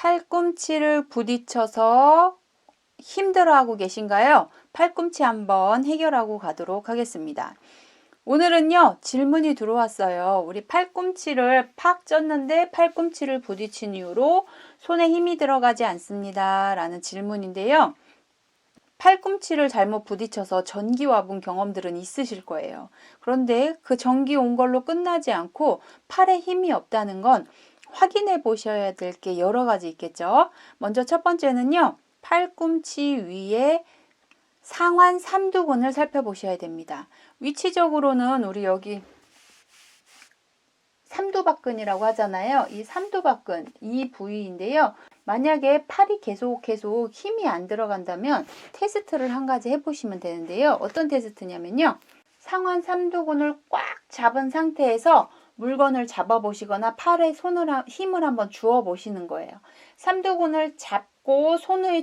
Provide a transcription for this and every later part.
팔꿈치를 부딪혀서 힘들어하고 계신가요? 팔꿈치 한번 해결하고 가도록 하겠습니다. 오늘은요, 질문이 들어왔어요. 우리 팔꿈치를 팍 쪘는데 팔꿈치를 부딪힌 이후로 손에 힘이 들어가지 않습니다. 라는 질문인데요. 팔꿈치를 잘못 부딪혀서 전기 와본 경험들은 있으실 거예요. 그런데 그 전기 온 걸로 끝나지 않고 팔에 힘이 없다는 건 확인해 보셔야 될 게 여러 가지 있겠죠. 먼저 첫 번째는요, 팔꿈치 위에 상완 삼두근을 살펴보셔야 됩니다. 위치적으로는 우리 여기 삼두박근이라고 하잖아요. 이 삼두박근, 이 부위인데요. 만약에 팔이 계속 힘이 안 들어간다면 테스트를 한 가지 해보시면 되는데요. 어떤 테스트냐면요. 상완 삼두근을 꽉 잡은 상태에서 물건을 잡아보시거나 팔에 힘을 한번 주어 보시는 거예요. 삼두근을 잡고 손에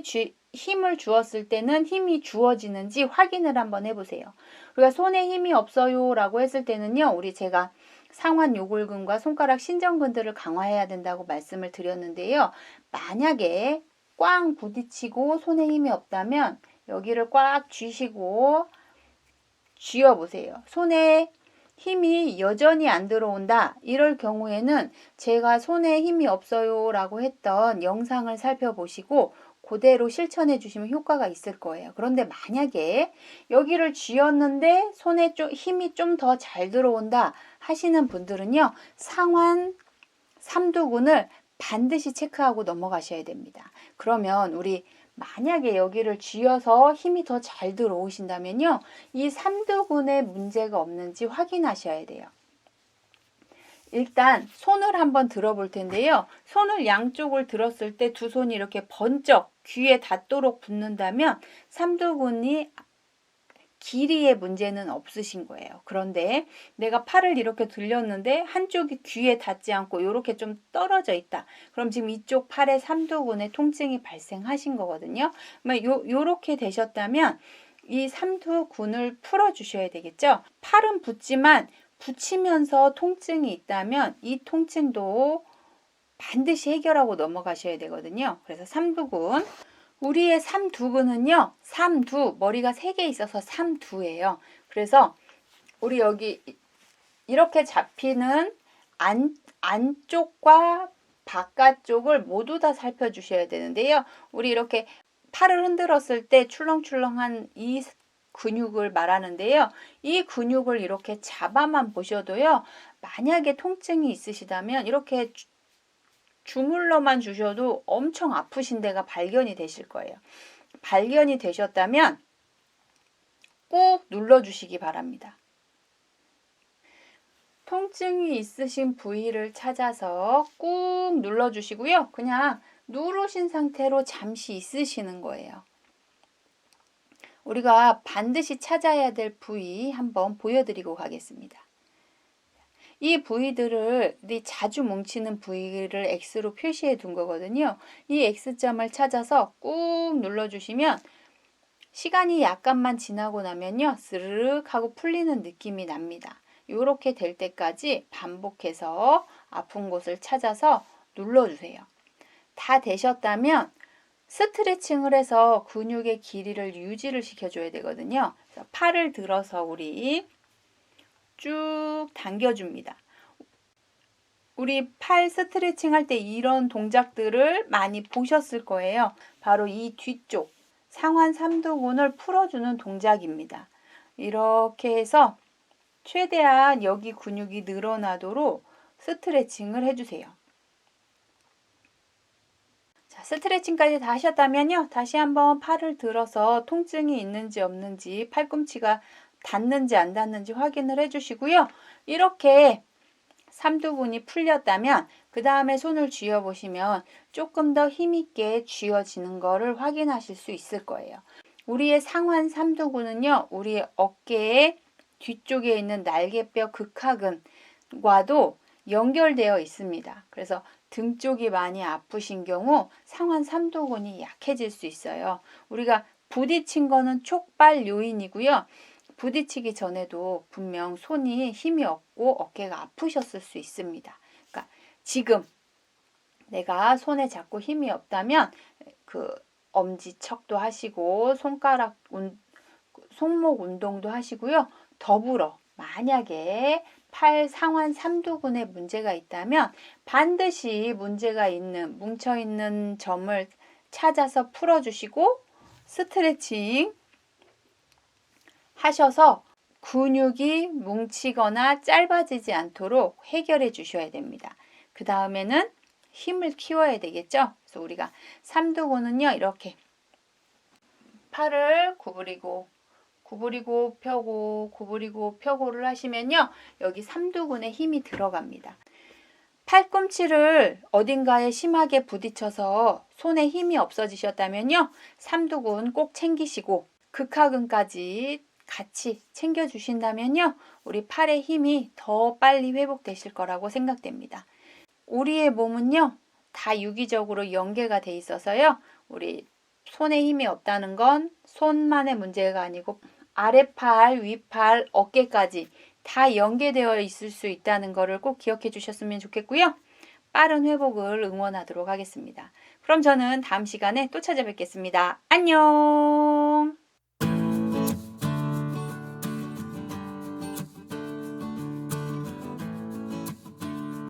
힘을 주었을 때는 힘이 주어지는지 확인을 한번 해보세요. 우리가 손에 힘이 없어요 라고 했을 때는요. 제가 상완 요골근과 손가락 신전근들을 강화해야 된다고 말씀을 드렸는데요. 만약에 꽝 부딪히고 손에 힘이 없다면 여기를 꽉 쥐시고 쥐어보세요. 손에 힘이 여전히 안 들어온다. 이럴 경우에는 제가 손에 힘이 없어요 라고 했던 영상을 살펴보시고 그대로 실천해 주시면 효과가 있을 거예요. 그런데 만약에 여기를 쥐었는데 손에 힘이 좀 더 잘 들어온다 하시는 분들은요. 상완 삼두근을 반드시 체크하고 넘어가셔야 됩니다. 그러면 우리 만약에 여기를 쥐어서 힘이 더 잘 들어오신다면요. 이 삼두근에 문제가 없는지 확인하셔야 돼요. 일단 손을 한번 들어볼 텐데요. 손을 양쪽을 들었을 때 두 손이 이렇게 번쩍 귀에 닿도록 붙는다면 삼두근이 길이의 문제는 없으신 거예요. 그런데 내가 팔을 이렇게 들렸는데 한쪽이 귀에 닿지 않고 이렇게 좀 떨어져 있다. 그럼 지금 이쪽 팔의 삼두근에 통증이 발생하신 거거든요. 요렇게 되셨다면 이 삼두근을 풀어 주셔야 되겠죠. 팔은 붙지만 붙이면서 통증이 있다면 이 통증도 반드시 해결하고 넘어가셔야 되거든요. 그래서 삼두근, 우리의 삼두근은요, 머리가 3개 있어서 삼두예요. 그래서 우리 여기 이렇게 잡히는 안쪽과 바깥쪽을 모두 다 살펴주셔야 되는데요. 우리 이렇게 팔을 흔들었을 때 출렁출렁한 이 근육을 말하는데요. 이 근육을 이렇게 잡아만 보셔도요. 만약에 통증이 있으시다면 이렇게 주물러만 주셔도 엄청 아프신 데가 발견이 되실 거예요. 발견이 되셨다면 꾹 눌러주시기 바랍니다. 통증이 있으신 부위를 찾아서 꾹 눌러주시고요. 그냥 누르신 상태로 잠시 있으시는 거예요. 우리가 반드시 찾아야 될 부위 한번 보여드리고 가겠습니다. 이 부위들을 자주 뭉치는 부위를 X로 표시해 둔 거거든요. 이 X점을 찾아서 꾹 눌러주시면 시간이 약간만 지나고 나면요. 스르륵 하고 풀리는 느낌이 납니다. 이렇게 될 때까지 반복해서 아픈 곳을 찾아서 눌러주세요. 다 되셨다면 스트레칭을 해서 근육의 길이를 유지를 시켜줘야 되거든요. 그래서 팔을 들어서 우리 쭉 당겨줍니다. 우리 팔 스트레칭 할 때 이런 동작들을 많이 보셨을 거예요. 바로 이 뒤쪽 상완 삼두근을 풀어주는 동작입니다. 이렇게 해서 최대한 여기 근육이 늘어나도록 스트레칭을 해주세요. 자, 스트레칭까지 다 하셨다면요. 다시 한번 팔을 들어서 통증이 있는지 없는지, 팔꿈치가 닿는지 안 닿는지 확인을 해주시고요. 이렇게 삼두근이 풀렸다면 그 다음에 손을 쥐어 보시면 조금 더 힘있게 쥐어지는 거를 확인하실 수 있을 거예요. 우리의 상완 삼두근은요. 우리의 어깨의 뒤쪽에 있는 날개뼈 극하근과도 연결되어 있습니다. 그래서 등 쪽이 많이 아프신 경우 상완 삼두근이 약해질 수 있어요. 우리가 부딪힌 거는 촉발 요인이고요. 부딪히기 전에도 분명 손이 힘이 없고 어깨가 아프셨을 수 있습니다. 그러니까 지금 내가 손에 잡고 힘이 없다면 그 엄지척도 하시고 손목 운동도 하시고요. 더불어 만약에 팔 상완 삼두근에 문제가 있다면 반드시 문제가 있는 뭉쳐있는 점을 찾아서 풀어주시고 스트레칭 하셔서 근육이 뭉치거나 짧아지지 않도록 해결해 주셔야 됩니다. 그 다음에는 힘을 키워야 되겠죠. 그래서 우리가 삼두근은요, 이렇게 팔을 구부리고 펴고 구부리고 펴고를 하시면요, 여기 삼두근에 힘이 들어갑니다. 팔꿈치를 어딘가에 심하게 부딪혀서 손에 힘이 없어지셨다면요, 삼두근 꼭 챙기시고 극하근까지 같이 챙겨주신다면요, 우리 팔의 힘이 더 빨리 회복되실 거라고 생각됩니다. 우리의 몸은요, 다 유기적으로 연계가 돼 있어서요, 우리 손에 힘이 없다는 건 손만의 문제가 아니고 아랫팔, 윗팔, 어깨까지 다 연계되어 있을 수 있다는 것을 꼭 기억해 주셨으면 좋겠고요. 빠른 회복을 응원하도록 하겠습니다. 그럼 저는 다음 시간에 또 찾아뵙겠습니다. 안녕!